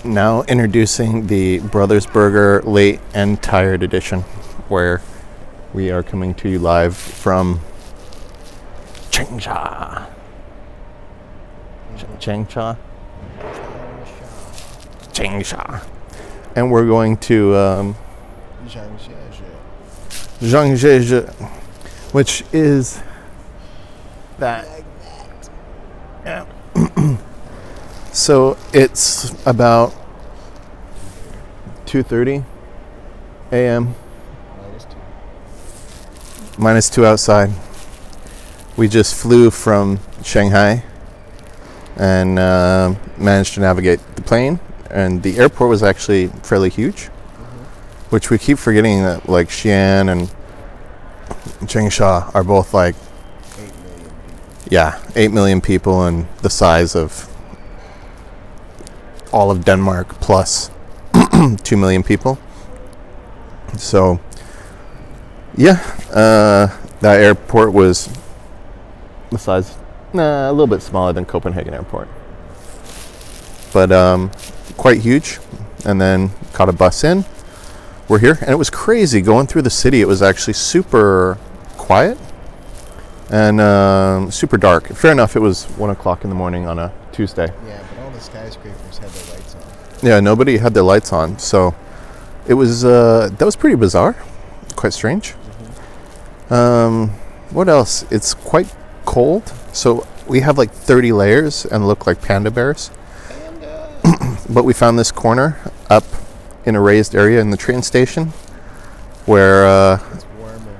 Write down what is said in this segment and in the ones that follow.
Now introducing the Brothers Berger Late and Tired Edition, where we are coming to you live from Changsha. Changsha. And we're going to Changsha, which is that. Yeah. So it's about 2:30 a.m. -2 outside. We just flew from Shanghai and managed to navigate the plane. And the airport was actually fairly huge, which we keep forgetting that like Xi'an and Changsha are both like 8 million people and the size of all of Denmark plus 2 million people. So yeah, that airport was the size, a little bit smaller than Copenhagen Airport, but quite huge. And then caught a bus in. We're here, and it was crazy going through the city. It was actually super quiet and super dark. Fair enough, it was 1 o'clock in the morning on a Tuesday. Yeah, but all the skyscrapers had their lights on. Yeah, nobody had their lights on, so it was that was pretty bizarre, quite strange. What else? It's quite cold, so we have like 30 layers and look like panda bears. But we found this corner up in a raised area in the train station where It's warmer.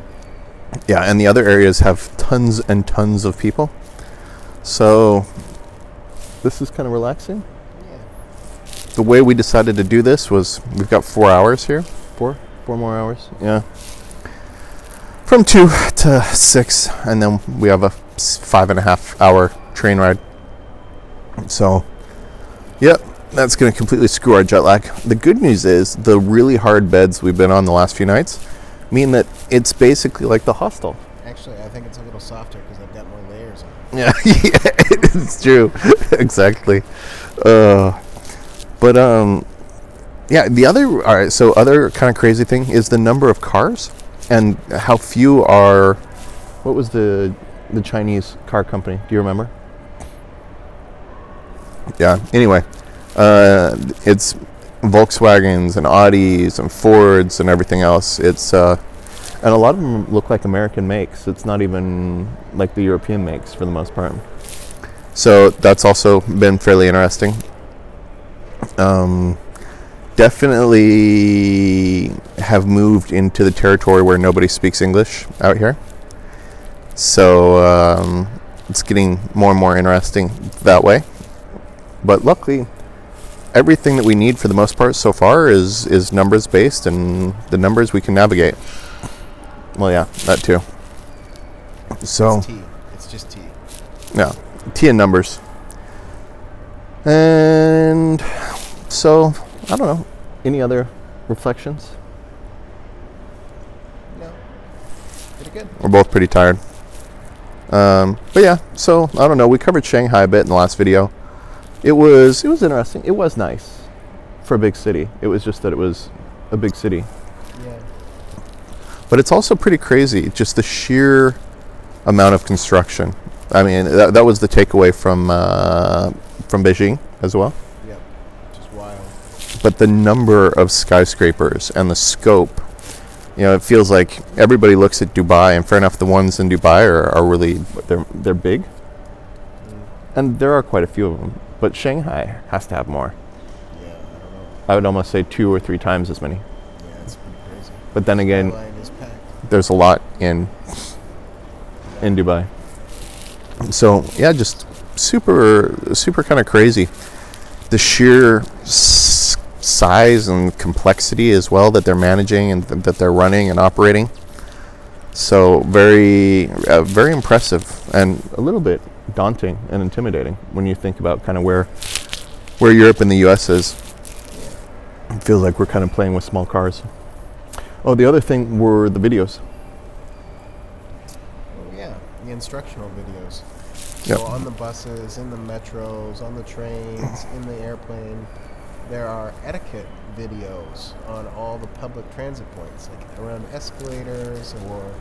yeah, and the other areas have tons and tons of people. So this is kind of relaxing. The way we decided to do this was we've got 4 hours here. Four more hours. Yeah. From 2 to 6, and then we have a 5.5 hour train ride. So, yep, that's going to completely screw our jet lag. The good news is the really hard beds we've been on the last few nights mean that it's basically like the hostel. Actually, I think it's a little softer because I've got more layers on. Yeah, it's true. Exactly. But yeah, the other other kind of crazy thing is the number of cars and how few are. What was the Chinese car company? Do you remember? Yeah. Anyway, it's Volkswagens and Audis and Fords and everything else. It's and a lot of them look like American makes. It's not even like the European makes for the most part. So that's also been fairly interesting. Definitely have moved into the territory where nobody speaks English out here. So it's getting more and more interesting that way. But luckily, everything that we need for the most part so far is numbers based, and the numbers we can navigate. Well, yeah, that too. So It's T. It's just T. yeah, T and numbers. And so, I don't know. Any other reflections? No. Pretty good. We're both pretty tired. But yeah, so I don't know. We covered Shanghai a bit in the last video. It was interesting. It was nice for a big city. It was just that it was a big city. Yeah. But it's also pretty crazy, just the sheer amount of construction. I mean, that was the takeaway from Beijing as well. Yep. Just wild. But the number of skyscrapers and the scope, it feels like everybody looks at Dubai, and fair enough, the ones in Dubai are really, they're big. And there are quite a few of them. But Shanghai has to have more. Yeah, I don't know. I would almost say 2 or 3 times as many. Yeah, it's pretty crazy. But then again, Line is packed. there's a lot in Dubai. So yeah, just super kind of crazy. The sheer size and complexity as well that they're managing and that they're running and operating. So very impressive, and a little bit daunting and intimidating when you think about kind of where Europe and the US is. It feels like we're kind of playing with small cars. Oh, the other thing were the videos. Oh yeah, the instructional videos. Yep. So on the buses, in the metros, on the trains, in the airplane. there are etiquette videos on all the public transit points, like around escalators or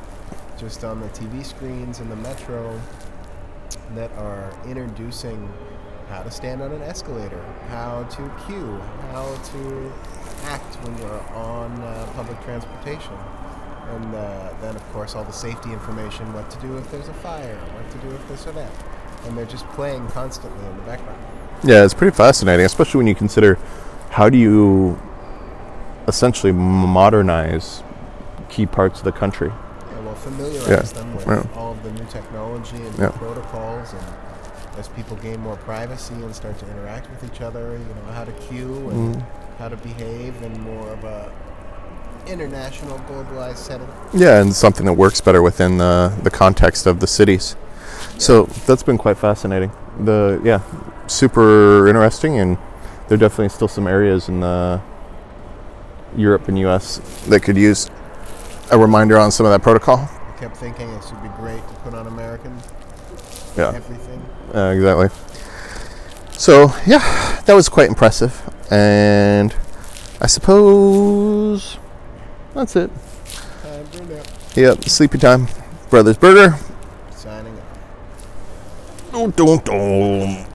just on the TV screens in the metro, that are introducing how to stand on an escalator, how to queue, how to act when you're on public transportation. And then, of course, all the safety information, what to do if there's a fire, what to do if this or that. And they're just playing constantly in the background. Yeah, it's pretty fascinating, especially when you consider how do you essentially modernize key parts of the country. Yeah, well, familiarize them with all of the new technology and new protocols, and as people gain more privacy and start to interact with each other, how to queue and how to behave in more of a international, globalized setting. Yeah, and something that works better within the context of the cities. Yeah. So that's been quite fascinating. Super interesting, and there are definitely still some areas in Europe and U.S. that could use a reminder on some of that protocol. I kept thinking it would be great to put on American everything. Exactly. So, yeah, that was quite impressive. And I suppose that's it. Time for a nap. Yep, sleepy time. Brothers Berger. Signing off. Dun, dun, dun.